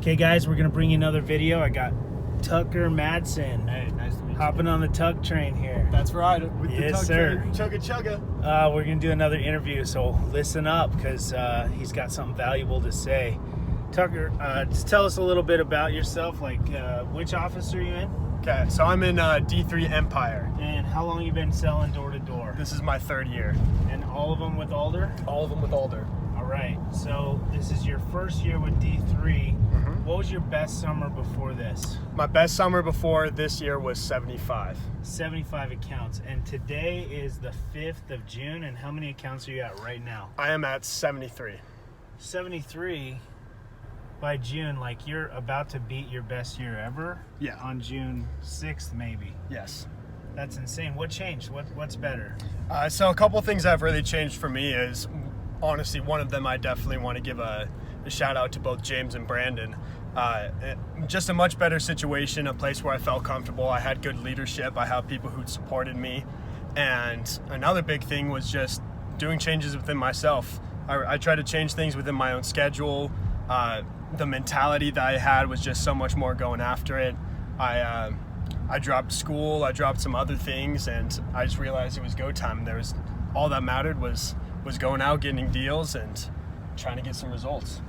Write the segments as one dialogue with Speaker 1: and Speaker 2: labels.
Speaker 1: Okay, guys, we're going to bring you another video. I got Tucker Madsen.
Speaker 2: Hey, nice to meet you.
Speaker 1: Hopping on the Tuck train here.
Speaker 2: That's right. With the
Speaker 1: Yes,
Speaker 2: Tuck
Speaker 1: sir.
Speaker 2: train. Chugga chugga.
Speaker 1: We're going to do another interview, so listen up because he's got something valuable to say. Tucker, just tell us a little bit about yourself, like which office are you in?
Speaker 2: Okay, so I'm in D3 Empire.
Speaker 1: And how long you been selling door to door?
Speaker 2: This is my third year.
Speaker 1: And all of them with Alder?
Speaker 2: All of them with Alder.
Speaker 1: All right, so this is your first year with D3. What was your best summer before this?
Speaker 2: My best summer before this year was 75.
Speaker 1: 75 accounts. And today is the 5th of June. And how many accounts are you at right now?
Speaker 2: I am at 73.
Speaker 1: 73 by June, like you're about to beat your best year ever?
Speaker 2: Yeah.
Speaker 1: On June 6th, maybe.
Speaker 2: Yes.
Speaker 1: That's insane. What changed? What's better?
Speaker 2: So a couple things that have really changed for me is, honestly, one of them I definitely want to give a shout out to both James and Brandon. Just a much better situation, a place where I felt comfortable. I had good leadership. I had people who supported me. And another big thing was just doing changes within myself. I tried to change things within my own schedule. The mentality that I had was just so much more going after it. I dropped school, I dropped some other things, and I just realized it was go time. All that mattered was going out, getting deals, and trying to get some results.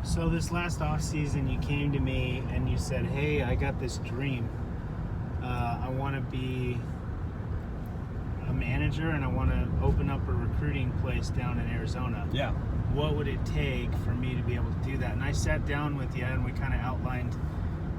Speaker 1: So this last off season, you came to me and you said, "Hey, I got this dream. I want to be a manager, and I want to open up a recruiting place down in Arizona.
Speaker 2: Yeah.
Speaker 1: What would it take for me to be able to do that?" And I sat down with you and we kind of outlined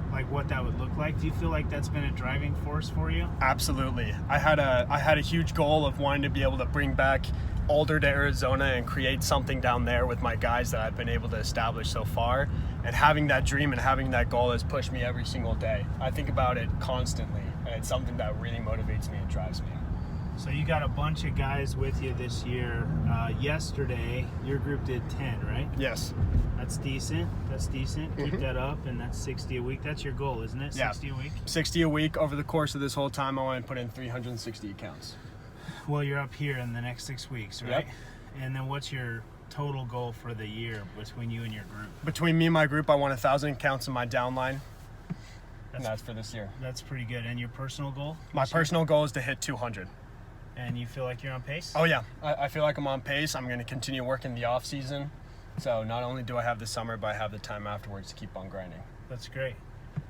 Speaker 1: like what that would look like. Do you feel like that's been a driving force for you?
Speaker 2: Absolutely. I had a huge goal of wanting to be able to bring back Alder to Arizona and create something down there with my guys that I've been able to establish so far. And having that dream and having that goal has pushed me every single day. I think about it constantly, and it's something that really motivates me and drives me.
Speaker 1: So you got a bunch of guys with you this year. Yesterday, your group did 10, right?
Speaker 2: Yes.
Speaker 1: That's decent. Keep that up, and that's 60 a week. That's your goal, isn't it?
Speaker 2: Yeah.
Speaker 1: 60 a week?
Speaker 2: 60 a week. Over the course of this whole time, I want to put in 360 accounts.
Speaker 1: Well, you're up here in the next 6 weeks, right?
Speaker 2: Yep.
Speaker 1: And then what's your total goal for the year between you and your group?
Speaker 2: Between me and my group, I want 1,000 accounts in my downline, and that's for this year.
Speaker 1: That's pretty good. And your personal goal?
Speaker 2: My personal goal is to hit 200.
Speaker 1: And you feel like you're on pace?
Speaker 2: Oh yeah, I feel like I'm on pace. I'm going to continue working the off season. So not only do I have the summer, but I have the time afterwards to keep on grinding.
Speaker 1: That's great.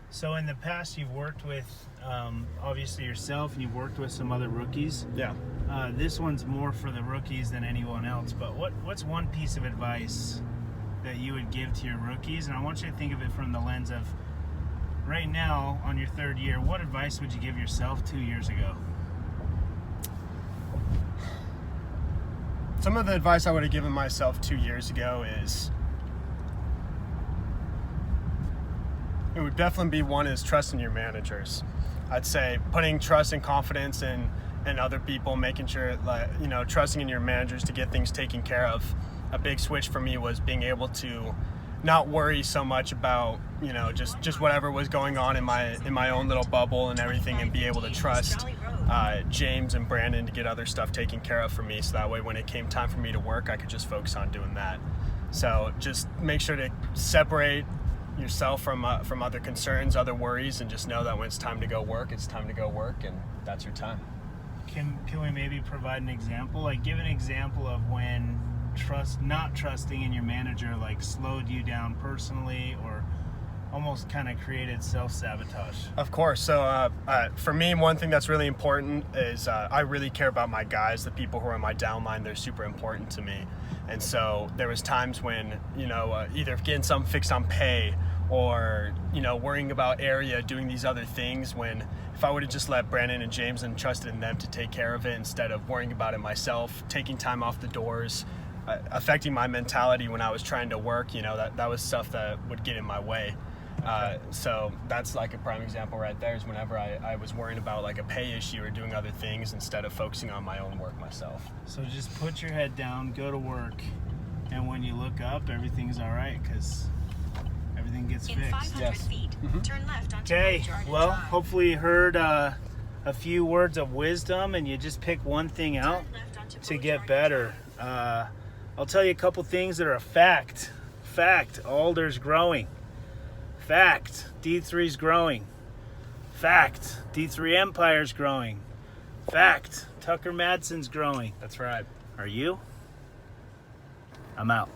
Speaker 1: So in the past, you've worked with obviously yourself, and you've worked with some other rookies.
Speaker 2: Yeah.
Speaker 1: This one's more for the rookies than anyone else. But what's one piece of advice that you would give to your rookies? And I want you to think of it from the lens of right now on your third year. What advice would you give yourself 2 years ago?
Speaker 2: Some of the advice I would have given myself 2 years ago is, it would definitely be one is trusting your managers. I'd say putting trust and confidence in other people, making sure, trusting in your managers to get things taken care of. A big switch for me was being able to not worry so much about, just whatever was going on in my own little bubble and everything, and be able to trust James and Brandon to get other stuff taken care of for me, so that way when it came time for me to work, I could just focus on doing that. So just make sure to separate yourself from other concerns, other worries, and just know that when it's time to go work, it's time to go work, and that's your time.
Speaker 1: Can we maybe provide an example? Like, give an example of when not trusting in your manager like slowed you down personally, or almost kind of created self-sabotage.
Speaker 2: Of course. So for me, one thing that's really important is I really care about my guys, the people who are in my downline. They're super important to me. And so there was times when, either getting something fixed on pay or, worrying about area, doing these other things, when if I would have just let Brandon and James and trusted in them to take care of it instead of worrying about it myself, taking time off the doors, affecting my mentality when I was trying to work, that was stuff that would get in my way. So that's like a prime example right there, is whenever I was worrying about like a pay issue or doing other things instead of focusing on my own work myself.
Speaker 1: So just put your head down, go to work, and when you look up, everything's all right, because everything gets fixed.
Speaker 3: In 500
Speaker 2: Yes.
Speaker 3: feet, turn left onto
Speaker 1: Okay,
Speaker 3: Jordan
Speaker 1: well,
Speaker 3: Drive.
Speaker 1: hopefully you heard a few words of wisdom, and you just pick one thing out
Speaker 3: Turn left onto
Speaker 1: to
Speaker 3: Jordan
Speaker 1: get better. I'll tell you a couple things that are a fact. Alder's growing. Fact, D3's growing. Fact, D3 Empire's growing. Fact, Tucker Madsen's growing.
Speaker 2: That's right.
Speaker 1: Are you? I'm out.